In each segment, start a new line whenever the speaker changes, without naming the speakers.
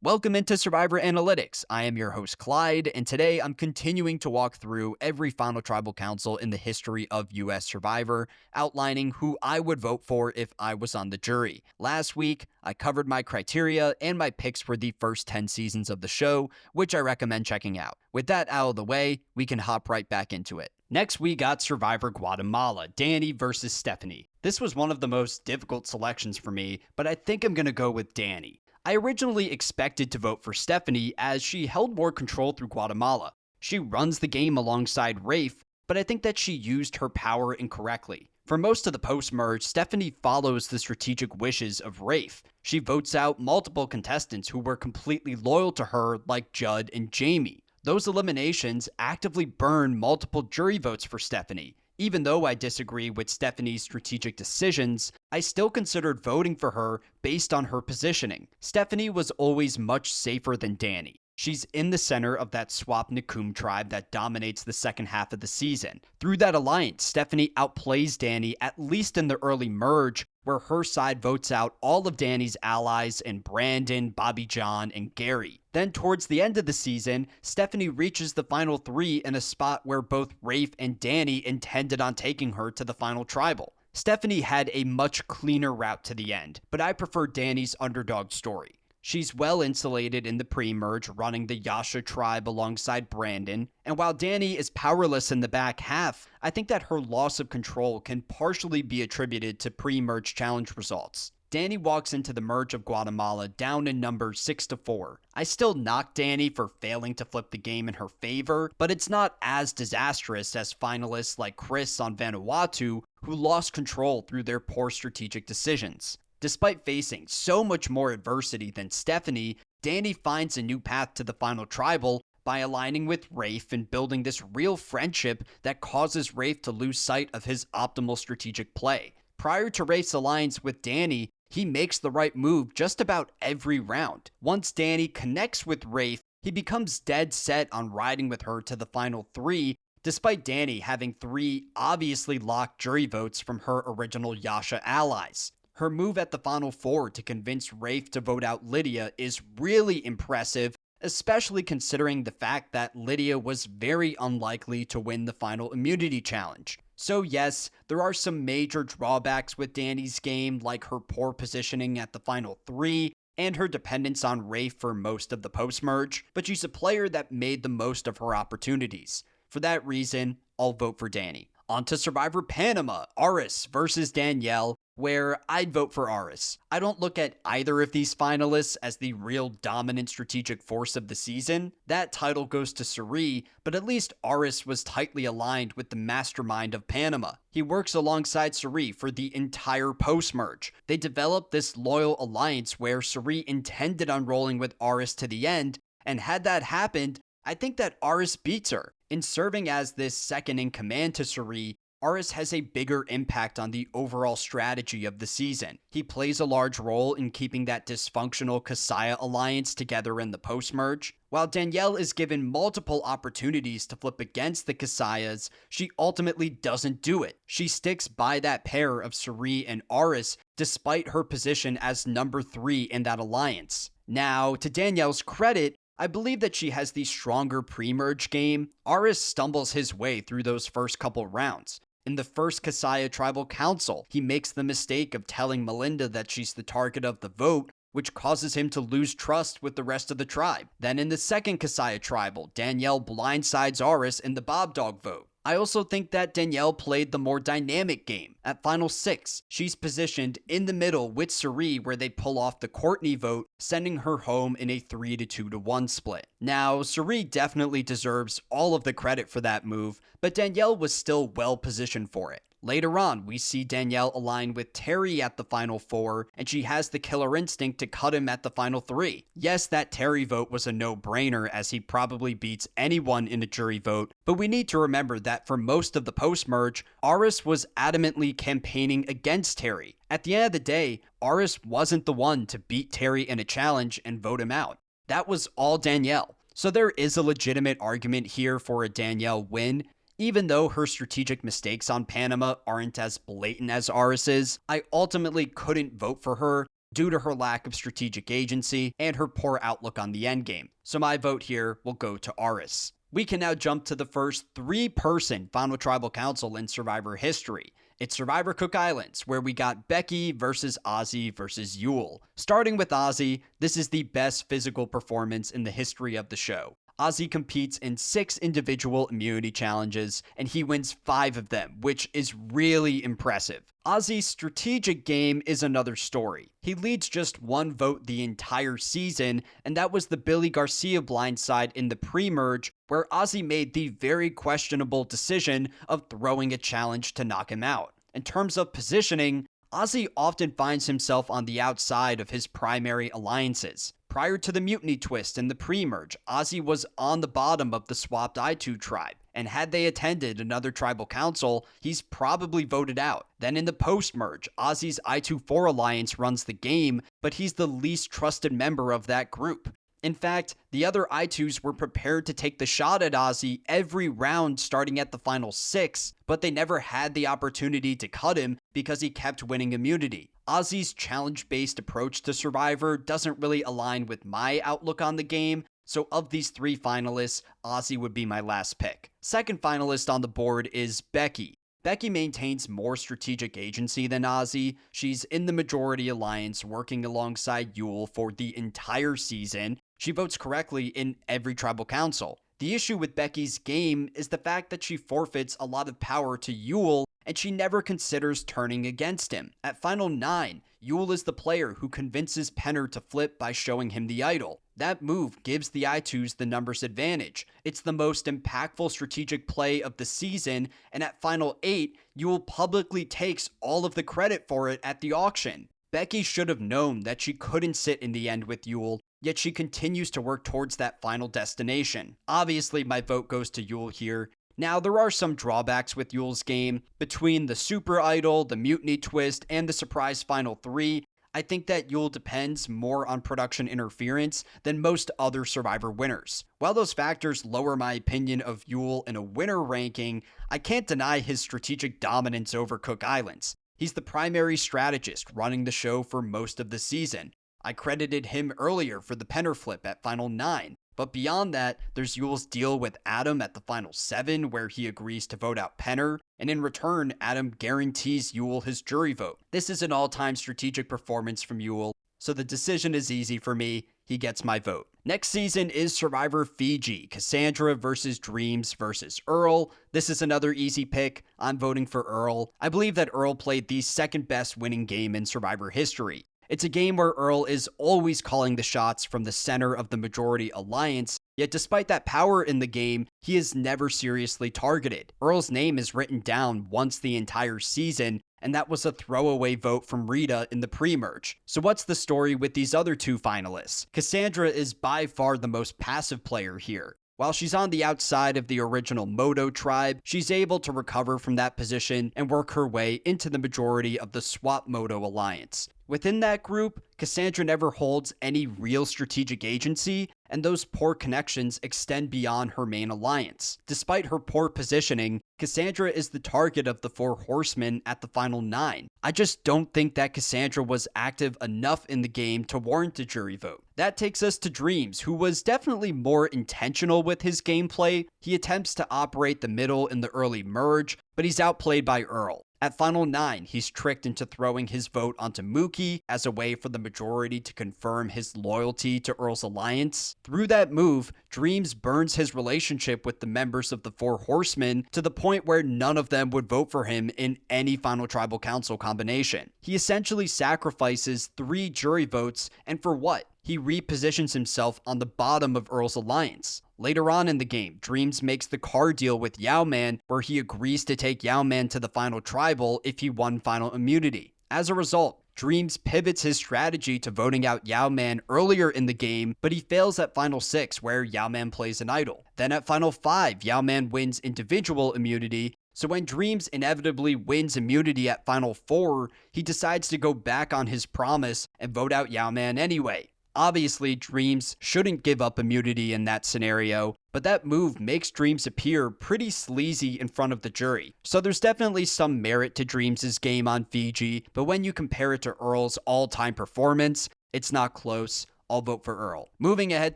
Welcome into Survivor Analytics. I am your host, Clyde, and today I'm continuing to walk through every final tribal council in the history of US Survivor, outlining who I would vote for if I was on the jury. Last week, I covered my criteria and my picks for the first 10 seasons of the show, which I recommend checking out. With that out of the way, we can hop right back into it. Next, we got Survivor Guatemala, Danny versus Stephanie. This was one of the most difficult selections for me, but I think I'm going to go with Danny. I originally expected to vote for Stephanie as she held more control through Guatemala. She runs the game alongside Rafe, but I think that she used her power incorrectly. For most of the post-merge, Stephanie follows the strategic wishes of Rafe. She votes out multiple contestants who were completely loyal to her, like Judd and Jamie. Those eliminations actively burn multiple jury votes for Stephanie. Even though I disagree with Stephanie's strategic decisions, I still considered voting for her based on her positioning. Stephanie was always much safer than Danny. She's in the center of that Swap Nakum tribe that dominates the second half of the season. Through that alliance, Stephanie outplays Danny, at least in the early merge, where her side votes out all of Danny's allies in Brandon, Bobby John, and Gary. Then towards the end of the season, Stephanie reaches the final three in a spot where both Rafe and Danny intended on taking her to the final tribal. Stephanie had a much cleaner route to the end, but I prefer Danny's underdog story. She's well insulated in the pre-merge, running the Yasha tribe alongside Brandon, and while Danny is powerless in the back half, I think that her loss of control can partially be attributed to pre-merge challenge results. Danny walks into the merge of Guatemala down in numbers 6-4. I still knock Danny for failing to flip the game in her favor, but it's not as disastrous as finalists like Chris on Vanuatu, who lost control through their poor strategic decisions. Despite facing so much more adversity than Stephanie, Danny finds a new path to the final tribal by aligning with Rafe and building this real friendship that causes Rafe to lose sight of his optimal strategic play. Prior to Rafe's alliance with Danny, he makes the right move just about every round. Once Danny connects with Rafe, he becomes dead set on riding with her to the final three, despite Danny having 3 obviously locked jury votes from her original Yasha allies. Her move at the final 4 to convince Rafe to vote out Lydia is really impressive, especially considering the fact that Lydia was very unlikely to win the final immunity challenge. So yes, there are some major drawbacks with Danny's game, like her poor positioning at the final 3, and her dependence on Rafe for most of the post-merge, but she's a player that made the most of her opportunities. For that reason, I'll vote for Danny. On to Survivor Panama, Aris versus Danielle, where I'd vote for Aris. I don't look at either of these finalists as the real dominant strategic force of the season. That title goes to Suri, but at least Aris was tightly aligned with the mastermind of Panama. He works alongside Suri for the entire post-merge. They developed this loyal alliance where Suri intended on rolling with Aris to the end, and had that happened, I think that Aris beats her. In serving as this second in command to Suri, Aris has a bigger impact on the overall strategy of the season. He plays a large role in keeping that dysfunctional Kasaya alliance together in the post-merge. While Danielle is given multiple opportunities to flip against the Kasayas, she ultimately doesn't do it. She sticks by that pair of Suri and Aris despite her position as number 3 in that alliance. Now, to Danielle's credit, I believe that she has the stronger pre-merge game. Aris stumbles his way through those first couple rounds. In the first Kasaya Tribal Council, he makes the mistake of telling Melinda that she's the target of the vote, which causes him to lose trust with the rest of the tribe. Then in the second Kasaya Tribal, Danielle blindsides Aris in the Bob Dog vote. I also think that Danielle played the more dynamic game. At Final 6, she's positioned in the middle with Suri where they pull off the Courtney vote, sending her home in a 3-2-1 split. Now, Suri definitely deserves all of the credit for that move, but Danielle was still well positioned for it. Later on, we see Danielle align with Terry at the final 4, and she has the killer instinct to cut him at the final 3. Yes, that Terry vote was a no-brainer as he probably beats anyone in a jury vote, but we need to remember that for most of the post-merge, Aris was adamantly campaigning against Terry. At the end of the day, Aris wasn't the one to beat Terry in a challenge and vote him out. That was all Danielle. So there is a legitimate argument here for a Danielle win. Even though her strategic mistakes on Panama aren't as blatant as Aris's, I ultimately couldn't vote for her due to her lack of strategic agency and her poor outlook on the endgame. So my vote here will go to Aris. We can now jump to the first three-person Final Tribal Council in Survivor history. It's Survivor Cook Islands, where we got Becky versus Ozzy versus Yule. Starting with Ozzy, this is the best physical performance in the history of the show. Ozzy competes in 6 individual immunity challenges, and he wins 5 of them, which is really impressive. Ozzy's strategic game is another story. He leads just 1 vote the entire season, and that was the Billy Garcia blindside in the pre-merge, where Ozzy made the very questionable decision of throwing a challenge to knock him out. In terms of positioning, Ozzy often finds himself on the outside of his primary alliances. Prior to the mutiny twist in the pre-merge, Ozzy was on the bottom of the swapped I2 tribe, and had they attended another tribal council, he's probably voted out. Then in the post-merge, Ozzy's I2-4 alliance runs the game, but he's the least trusted member of that group. In fact, the other I2s were prepared to take the shot at Ozzy every round starting at the final 6, but they never had the opportunity to cut him because he kept winning immunity. Ozzy's challenge-based approach to Survivor doesn't really align with my outlook on the game, so of these 3 finalists, Ozzy would be my last pick. Second finalist on the board is Becky. Becky maintains more strategic agency than Ozzy. She's in the majority alliance working alongside Yule for the entire season. She votes correctly in every tribal council. The issue with Becky's game is the fact that she forfeits a lot of power to Yule, and she never considers turning against him. At Final 9, Yule is the player who convinces Penner to flip by showing him the idol. That move gives the I2s the numbers advantage. It's the most impactful strategic play of the season, and at Final 8, Yule publicly takes all of the credit for it at the auction. Becky should have known that she couldn't sit in the end with Yule, yet she continues to work towards that final destination. Obviously, my vote goes to Yule here. Now, there are some drawbacks with Yule's game. Between the Super Idol, the Mutiny Twist, and the Surprise Final 3, I think that Yule depends more on production interference than most other Survivor winners. While those factors lower my opinion of Yule in a winner ranking, I can't deny his strategic dominance over Cook Islands. He's the primary strategist running the show for most of the season. I credited him earlier for the Penner flip at Final 9. But beyond that, there's Yule's deal with Adam at the Final 7, where he agrees to vote out Penner, and in return, Adam guarantees Yule his jury vote. This is an all-time strategic performance from Yule, so the decision is easy for me. He gets my vote. Next season is Survivor Fiji, Cassandra versus Dreams versus Earl. This is another easy pick. I'm voting for Earl. I believe that Earl played the second best winning game in Survivor history. It's a game where Earl is always calling the shots from the center of the majority alliance, yet despite that power in the game, he is never seriously targeted. Earl's name is written down once the entire season, and that was a throwaway vote from Rita in the pre-merge. So what's the story with these other 2 finalists? Cassandra is by far the most passive player here. While she's on the outside of the original Moto tribe, she's able to recover from that position and work her way into the majority of the Swap Moto alliance. Within that group, Cassandra never holds any real strategic agency, and those poor connections extend beyond her main alliance. Despite her poor positioning, Cassandra is the target of the 4 horsemen at the Final 9. I just don't think that Cassandra was active enough in the game to warrant a jury vote. That takes us to Dreams, who was definitely more intentional with his gameplay. He attempts to operate the middle in the early merge, but he's outplayed by Earl. At Final 9, he's tricked into throwing his vote onto Mookie as a way for the majority to confirm his loyalty to Earl's alliance. Through that move, Dreams burns his relationship with the members of the 4 Horsemen to the point where none of them would vote for him in any Final Tribal Council combination. He essentially sacrifices 3 jury votes, and for what? He repositions himself on the bottom of Earl's alliance. Later on in the game, Dreams makes the car deal with Yao-Man, where he agrees to take Yao-Man to the final tribal if he won final immunity. As a result, Dreams pivots his strategy to voting out Yao-Man earlier in the game, but he fails at Final 6, where Yao-Man plays an idol. Then at Final 5, Yao-Man wins individual immunity, so when Dreams inevitably wins immunity at Final 4, he decides to go back on his promise and vote out Yao-Man anyway. Obviously, Dreams shouldn't give up immunity in that scenario, but that move makes Dreams appear pretty sleazy in front of the jury. So there's definitely some merit to Dreams' game on Fiji, but when you compare it to Earl's all-time performance, it's not close. I'll vote for Earl. Moving ahead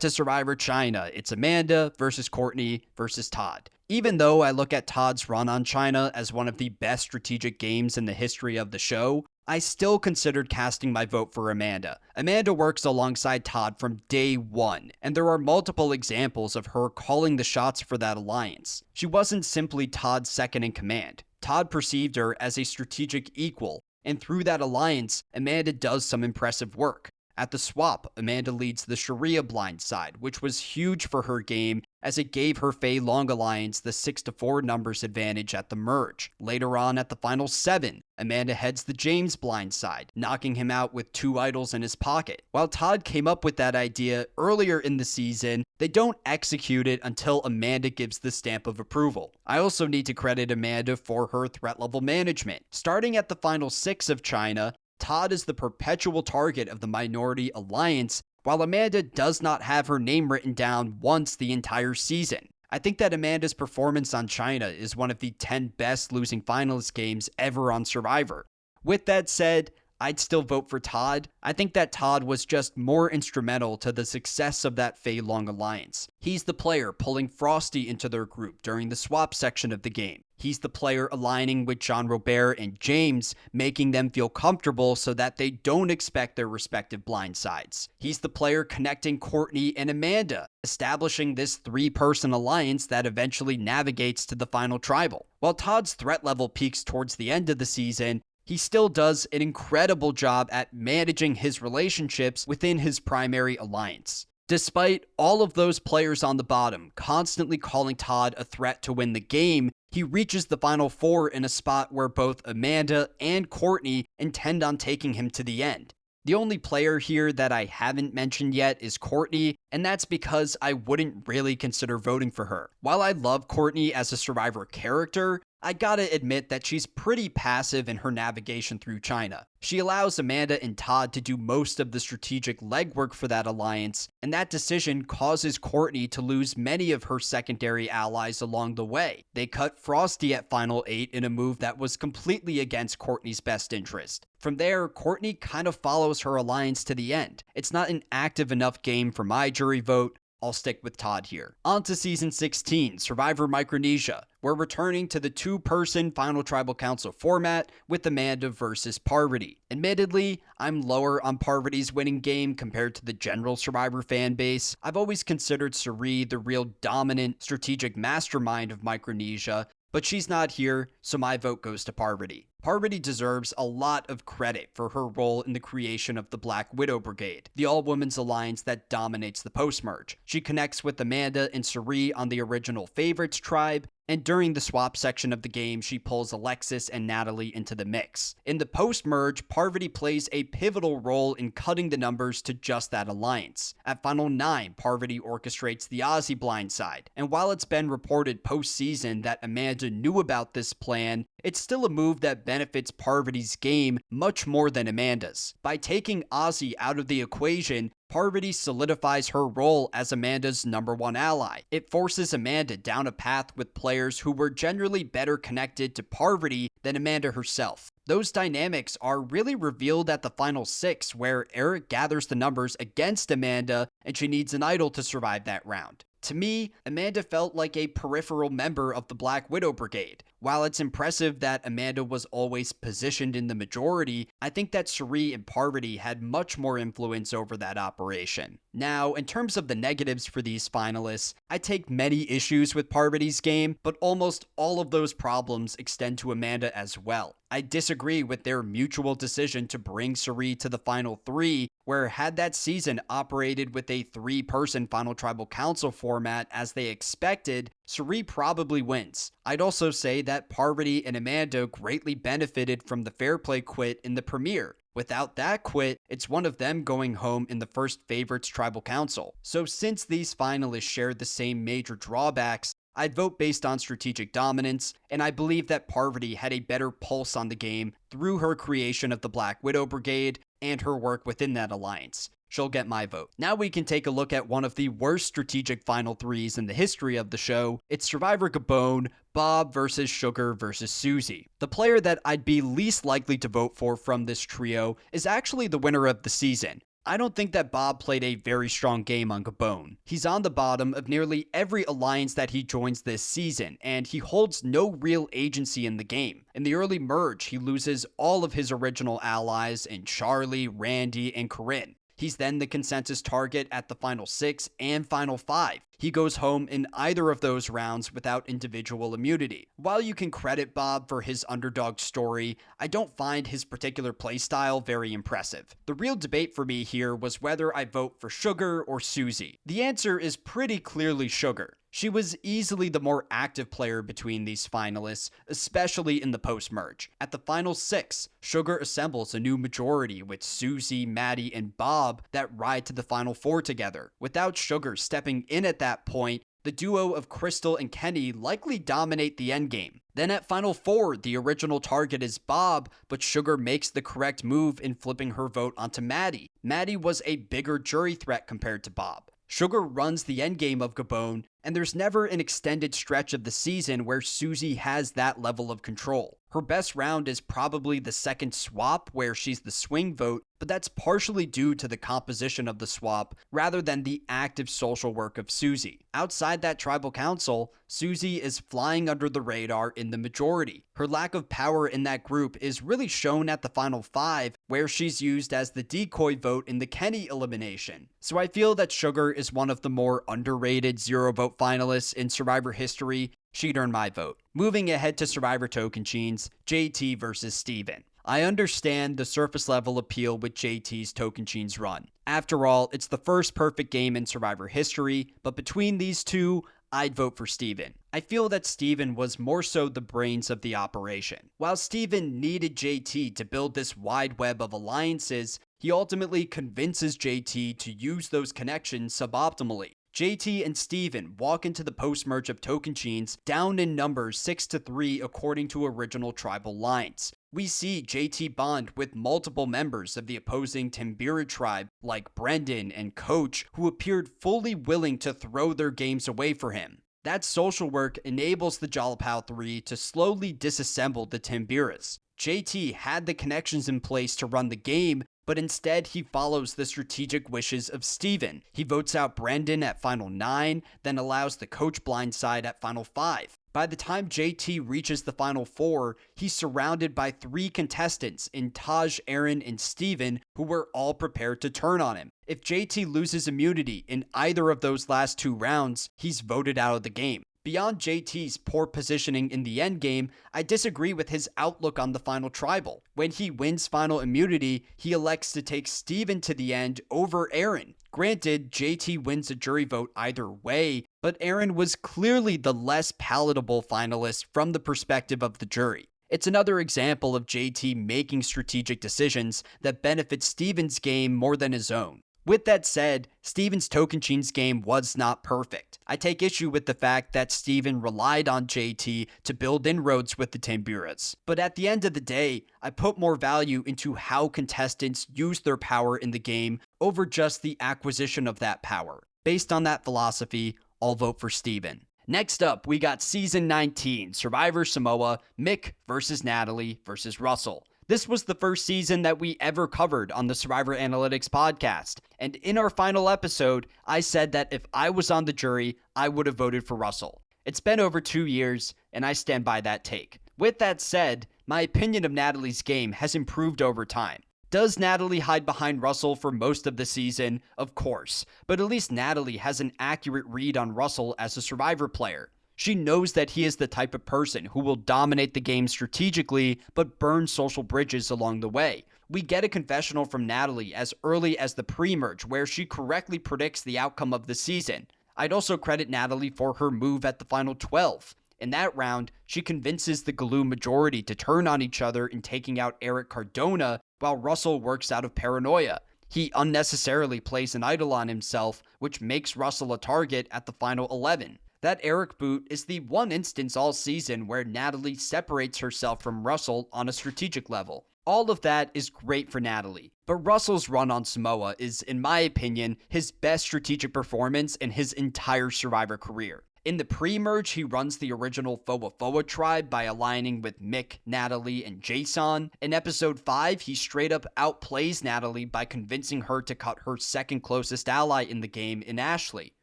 to Survivor China, it's Amanda versus Courtney versus Todd. Even though I look at Todd's run on China as one of the best strategic games in the history of the show, I still considered casting my vote for Amanda. Amanda works alongside Todd from day one, and there are multiple examples of her calling the shots for that alliance. She wasn't simply Todd's second in command. Todd perceived her as a strategic equal, and through that alliance, Amanda does some impressive work. At the swap, Amanda leads the Sharia blind side, which was huge for her game as it gave her Fei Long alliance the 6-4 numbers advantage at the merge. Later on at the final 7, Amanda heads the James blind side, knocking him out with 2 idols in his pocket. While Todd came up with that idea earlier in the season, they don't execute it until Amanda gives the stamp of approval. I also need to credit Amanda for her threat level management. Starting at the final 6 of China, Todd is the perpetual target of the Minority Alliance, while Amanda does not have her name written down once the entire season. I think that Amanda's performance on China is one of the 10 best losing finalist games ever on Survivor. With that said, I'd still vote for Todd. I think that Todd was just more instrumental to the success of that Fei Long alliance. He's the player pulling Frosty into their group during the swap section of the game. He's the player aligning with Jean Robert and James, making them feel comfortable so that they don't expect their respective blind sides. He's the player connecting Courtney and Amanda, establishing this 3-person alliance that eventually navigates to the final tribal. While Todd's threat level peaks towards the end of the season, he still does an incredible job at managing his relationships within his primary alliance. Despite all of those players on the bottom constantly calling Todd a threat to win the game, he reaches the final 4 in a spot where both Amanda and Courtney intend on taking him to the end. The only player here that I haven't mentioned yet is Courtney, and that's because I wouldn't really consider voting for her. While I love Courtney as a Survivor character, I gotta admit that she's pretty passive in her navigation through China. She allows Amanda and Todd to do most of the strategic legwork for that alliance, and that decision causes Courtney to lose many of her secondary allies along the way. They cut Frosty at Final 8 in a move that was completely against Courtney's best interest. From there, Courtney kind of follows her alliance to the end. It's not an active enough game for my jury vote. I'll stick with Todd here. On to Season 16, Survivor Micronesia. We're returning to the 2-person Final Tribal Council format with Amanda versus Parvati. Admittedly, I'm lower on Parvati's winning game compared to the general Survivor fan base. I've always considered Cirie the real dominant strategic mastermind of Micronesia, but she's not here, so my vote goes to Parvati. Parvati deserves a lot of credit for her role in the creation of the Black Widow Brigade, the all-women's alliance that dominates the post-merge. She connects with Amanda and Cirie on the original Favorites tribe, and during the swap section of the game, she pulls Alexis and Natalie into the mix. In the post-merge, Parvati plays a pivotal role in cutting the numbers to just that alliance. At Final 9, Parvati orchestrates the Aussie blindside, and while it's been reported post-season that Amanda knew about this plan, it's still a move that benefits Parvati's game much more than Amanda's. By taking Aussie out of the equation, Parvati solidifies her role as Amanda's #1 ally. It forces Amanda down a path with players who were generally better connected to Parvati than Amanda herself. Those dynamics are really revealed at the final 6, where Eric gathers the numbers against Amanda and she needs an idol to survive that round. To me, Amanda felt like a peripheral member of the Black Widow Brigade. While it's impressive that Amanda was always positioned in the majority, I think that Cirie and Parvati had much more influence over that operation. Now, in terms of the negatives for these finalists, I take many issues with Parvati's game, but almost all of those problems extend to Amanda as well. I disagree with their mutual decision to bring Cirie to the final 3, where had that season operated with a 3-person Final Tribal Council format as they expected, Cirie probably wins. I'd also say that Parvati and Amanda greatly benefited from the Fair Play quit in the premiere. Without that quit, it's one of them going home in the first Favorites Tribal Council. So since these finalists shared the same major drawbacks, I'd vote based on strategic dominance, and I believe that Parvati had a better pulse on the game through her creation of the Black Widow Brigade and her work within that alliance. she'll get my vote. Now we can take a look at one of the worst strategic final threes in the history of the show. It's Survivor Gabon, Bob versus Sugar versus Susie. The player that I'd be least likely to vote for from this trio is actually the winner of the season. I don't think that Bob played a very strong game on Gabon. He's on the bottom of nearly every alliance that he joins this season, and he holds no real agency in the game. In the early merge, he loses all of his original allies in Charlie, Randy, and Corinne. He's then the consensus target at the final 6 and final 5. He goes home in either of those rounds without individual immunity. While you can credit Bob for his underdog story, I don't find his particular playstyle very impressive. The real debate for me here was whether I vote for Sugar or Susie. The answer is pretty clearly Sugar. She was easily the more active player between these finalists, especially in the post-merge. At the final 6, Sugar assembles a new majority with Susie, Maddie, and Bob that ride to the final 4 together. Without Sugar stepping in at that point, the duo of Crystal and Kenny likely dominate the endgame. Then at Final 4, the original target is Bob, but Sugar makes the correct move in flipping her vote onto Maddie. Maddie was a bigger jury threat compared to Bob. Sugar runs the endgame of Gabon, and there's never an extended stretch of the season where Susie has that level of control. Her best round is probably the second swap, where she's the swing vote, but that's partially due to the composition of the swap rather than the active social work of Susie. Outside that tribal council, Susie is flying under the radar in the majority. Her lack of power in that group is really shown at the final 5, where she's used as the decoy vote in the Kenny elimination. So I feel that Sugar is one of the more underrated zero vote finalists in Survivor history. She'd earn my vote. Moving ahead to Survivor Tocantins, JT versus Steven. I understand the surface level appeal with JT's Tocantins run. After all, it's the first perfect game in Survivor history, but between these two, I'd vote for Steven. I feel that Steven was more so the brains of the operation. While Steven needed JT to build this wide web of alliances, he ultimately convinces JT to use those connections suboptimally. JT and Steven walk into the post-merge of Tocantins down in numbers 6-3 according to original tribal lines. We see JT bond with multiple members of the opposing Timbira tribe like Brendan and Coach, who appeared fully willing to throw their games away for him. That social work enables the Jalapao 3 to slowly disassemble the Timbiras. JT had the connections in place to run the game, but instead he follows the strategic wishes of Steven. He votes out Brendan at Final 9, then allows the Coach blindside at Final 5. By the time JT reaches the Final 4, he's surrounded by 3 contestants in Taj, Aaron, and Steven, who were all prepared to turn on him. If JT loses immunity in either of those last 2 rounds, he's voted out of the game. Beyond JT's poor positioning in the endgame, I disagree with his outlook on the final tribal. When he wins final immunity, he elects to take Steven to the end over Aaron. Granted, JT wins a jury vote either way, but Aaron was clearly the less palatable finalist from the perspective of the jury. It's another example of JT making strategic decisions that benefit Steven's game more than his own. With that said, Steven's Tocantins game was not perfect. I take issue with the fact that Steven relied on JT to build inroads with the Timbiras. But at the end of the day, I put more value into how contestants use their power in the game over just the acquisition of that power. Based on that philosophy, I'll vote for Steven. Next up, we got Season 19, Survivor Samoa, Mick versus Natalie versus Russell. This was the first season that we ever covered on the Survivor Analytics podcast, and in our final episode, I said that if I was on the jury, I would have voted for Russell. It's been over 2 years, and I stand by that take. With that said, my opinion of Natalie's game has improved over time. Does Natalie hide behind Russell for most of the season? Of course, but at least Natalie has an accurate read on Russell as a Survivor player. She knows that he is the type of person who will dominate the game strategically, but burn social bridges along the way. We get a confessional from Natalie as early as the pre-merge, where she correctly predicts the outcome of the season. I'd also credit Natalie for her move at the final 12. In that round, she convinces the Galoo majority to turn on each other in taking out Eric Cardona, while Russell works out of paranoia. He unnecessarily plays an idol on himself, which makes Russell a target at the final 11. That Eric boot is the one instance all season where Natalie separates herself from Russell on a strategic level. All of that is great for Natalie, but Russell's run on Samoa is, in my opinion, his best strategic performance in his entire Survivor career. In the pre-merge, he runs the original Foa tribe by aligning with Mick, Natalie, and Jason. In episode 5, he straight up outplays Natalie by convincing her to cut her second closest ally in the game in Ashley.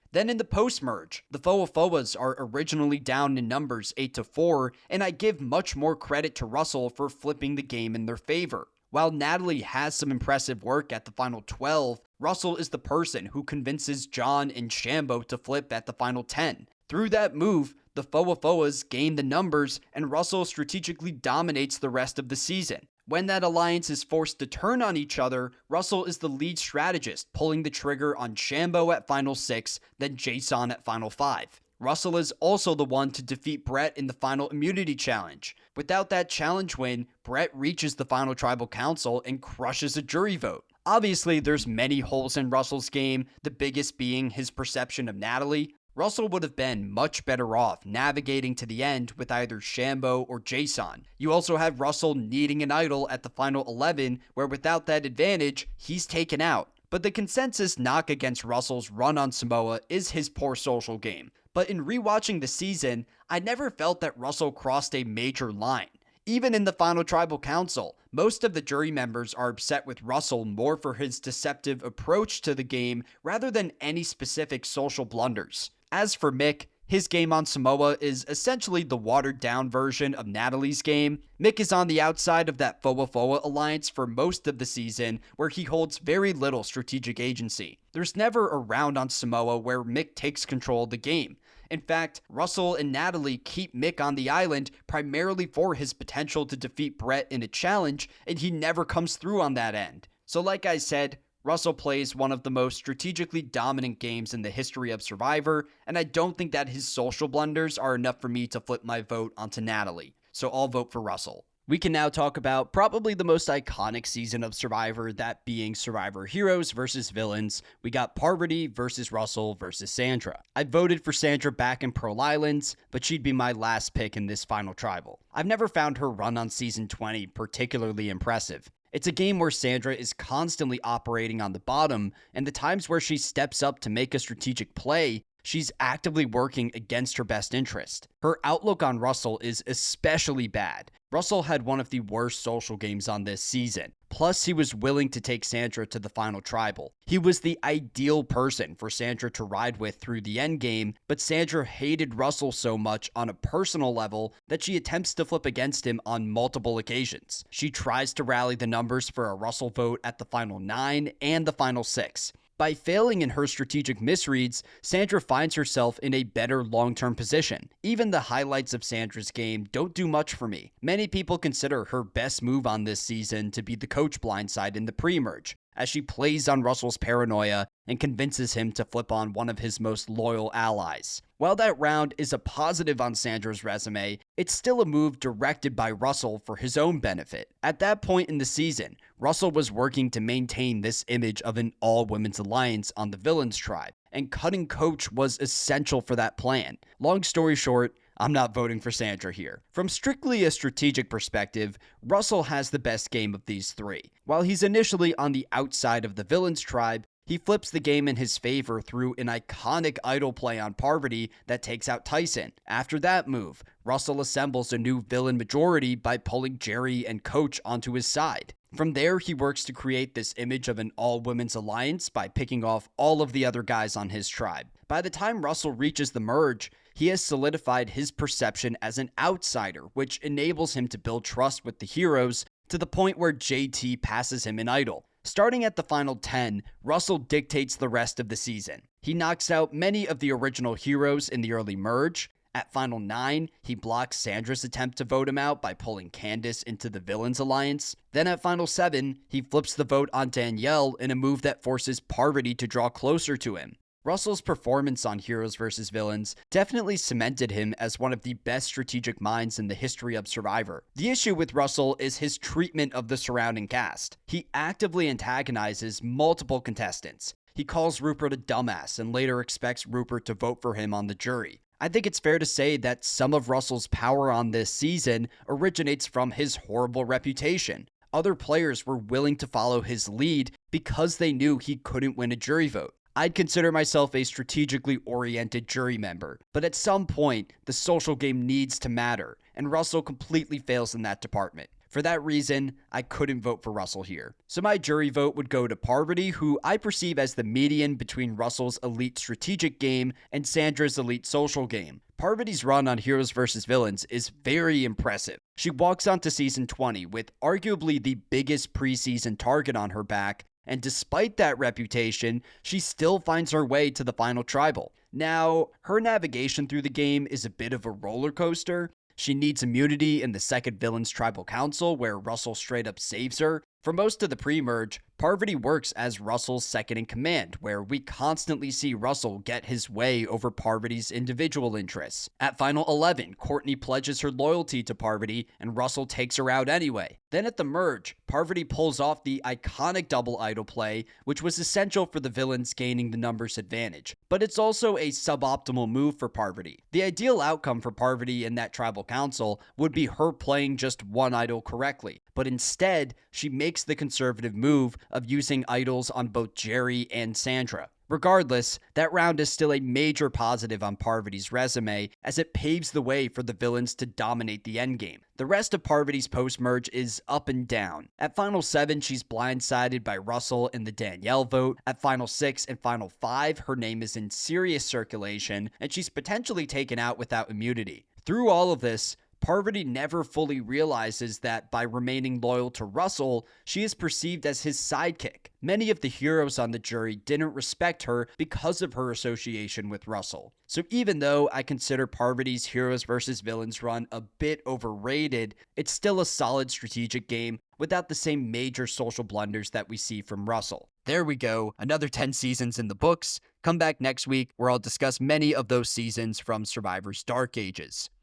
Then in the post-merge, the Foas are originally down in numbers 8-4, and I give much more credit to Russell for flipping the game in their favor. While Natalie has some impressive work at the final 12, Russell is the person who convinces John and Shambo to flip at the final 10. Through that move, the Foas gain the numbers, and Russell strategically dominates the rest of the season. When that alliance is forced to turn on each other, Russell is the lead strategist, pulling the trigger on Shambo at final 6, then Jason at final 5. Russell is also the one to defeat Brett in the final immunity challenge. Without that challenge win, Brett reaches the final tribal council and crushes a jury vote. Obviously, there's many holes in Russell's game, the biggest being his perception of Natalie. Russell would have been much better off navigating to the end with either Shambo or Jason. You also have Russell needing an idol at the final 11, where without that advantage, he's taken out. But the consensus knock against Russell's run on Samoa is his poor social game. But in rewatching the season, I never felt that Russell crossed a major line. Even in the final tribal council, most of the jury members are upset with Russell more for his deceptive approach to the game rather than any specific social blunders. As for Mick, his game on Samoa is essentially the watered-down version of Natalie's game. Mick is on the outside of that Foa alliance for most of the season, where he holds very little strategic agency. There's never a round on Samoa where Mick takes control of the game. In fact, Russell and Natalie keep Mick on the island primarily for his potential to defeat Brett in a challenge, and he never comes through on that end. So like I said, Russell plays one of the most strategically dominant games in the history of Survivor, and I don't think that his social blunders are enough for me to flip my vote onto Natalie. So I'll vote for Russell. We can now talk about probably the most iconic season of Survivor, that being Survivor Heroes versus Villains. We got Parvati versus Russell versus Sandra. I voted for Sandra back in Pearl Islands, but she'd be my last pick in this final tribal. I've never found her run on season 20 particularly impressive. It's a game where Sandra is constantly operating on the bottom, and the times where she steps up to make a strategic play, she's actively working against her best interest. Her outlook on Russell is especially bad. Russell had one of the worst social games on this season. Plus, he was willing to take Sandra to the final tribal. He was the ideal person for Sandra to ride with through the endgame, but Sandra hated Russell so much on a personal level that she attempts to flip against him on multiple occasions. She tries to rally the numbers for a Russell vote at the final 9 and the final 6. By failing in her strategic misreads, Sandra finds herself in a better long-term position. Even the highlights of Sandra's game don't do much for me. Many people consider her best move on this season to be the coach blindside in the pre-merge, as she plays on Russell's paranoia and convinces him to flip on one of his most loyal allies. While that round is a positive on Sandra's resume, it's still a move directed by Russell for his own benefit. At that point in the season, Russell was working to maintain this image of an all-women's alliance on the Villains tribe, and cutting coach was essential for that plan. Long story short, I'm not voting for Sandra here. From strictly a strategic perspective, Russell has the best game of these three. While he's initially on the outside of the Villains tribe, he flips the game in his favor through an iconic idol play on Parvati that takes out Tyson. After that move, Russell assembles a new villain majority by pulling Jerry and Coach onto his side. From there, he works to create this image of an all-women's alliance by picking off all of the other guys on his tribe. By the time Russell reaches the merge, he has solidified his perception as an outsider, which enables him to build trust with the heroes to the point where JT passes him an idol. Starting at the final 10, Russell dictates the rest of the season. He knocks out many of the original heroes in the early merge. At final 9, he blocks Sandra's attempt to vote him out by pulling Candace into the Villains Alliance. Then at final 7, he flips the vote on Danielle in a move that forces Parvati to draw closer to him. Russell's performance on Heroes vs. Villains definitely cemented him as one of the best strategic minds in the history of Survivor. The issue with Russell is his treatment of the surrounding cast. He actively antagonizes multiple contestants. He calls Rupert a dumbass and later expects Rupert to vote for him on the jury. I think it's fair to say that some of Russell's power on this season originates from his horrible reputation. Other players were willing to follow his lead because they knew he couldn't win a jury vote. I'd consider myself a strategically oriented jury member, but at some point, the social game needs to matter, and Russell completely fails in that department. For that reason, I couldn't vote for Russell here. So my jury vote would go to Parvati, who I perceive as the median between Russell's elite strategic game and Sandra's elite social game. Parvati's run on Heroes vs. Villains is very impressive. She walks onto Season 20 with arguably the biggest preseason target on her back, and despite that reputation, she still finds her way to the final tribal. Now, her navigation through the game is a bit of a roller coaster. She needs immunity in the second Villains Tribal Council, where Russell straight up saves her. For most of the pre-merge, Parvati works as Russell's second in command, where we constantly see Russell get his way over Parvati's individual interests. At Final 11, Courtney pledges her loyalty to Parvati, and Russell takes her out anyway. Then at the merge, Parvati pulls off the iconic double idol play, which was essential for the villains gaining the numbers advantage. But it's also a suboptimal move for Parvati. The ideal outcome for Parvati in that tribal council would be her playing just one idol correctly, but instead, she makes the conservative move of using idols on both Jerry and Sandra. Regardless, that round is still a major positive on Parvati's resume, as it paves the way for the villains to dominate the endgame. The rest of Parvati's post-merge is up and down. At Final 7, she's blindsided by Russell in the Danielle vote. At Final 6 and Final 5, her name is in serious circulation, and she's potentially taken out without immunity. Through all of this, Parvati never fully realizes that by remaining loyal to Russell, she is perceived as his sidekick. Many of the heroes on the jury didn't respect her because of her association with Russell. So even though I consider Parvati's Heroes vs. Villains run a bit overrated, it's still a solid strategic game without the same major social blunders that we see from Russell. There we go, another 10 seasons in the books. Come back next week where I'll discuss many of those seasons from Survivor's Dark Ages.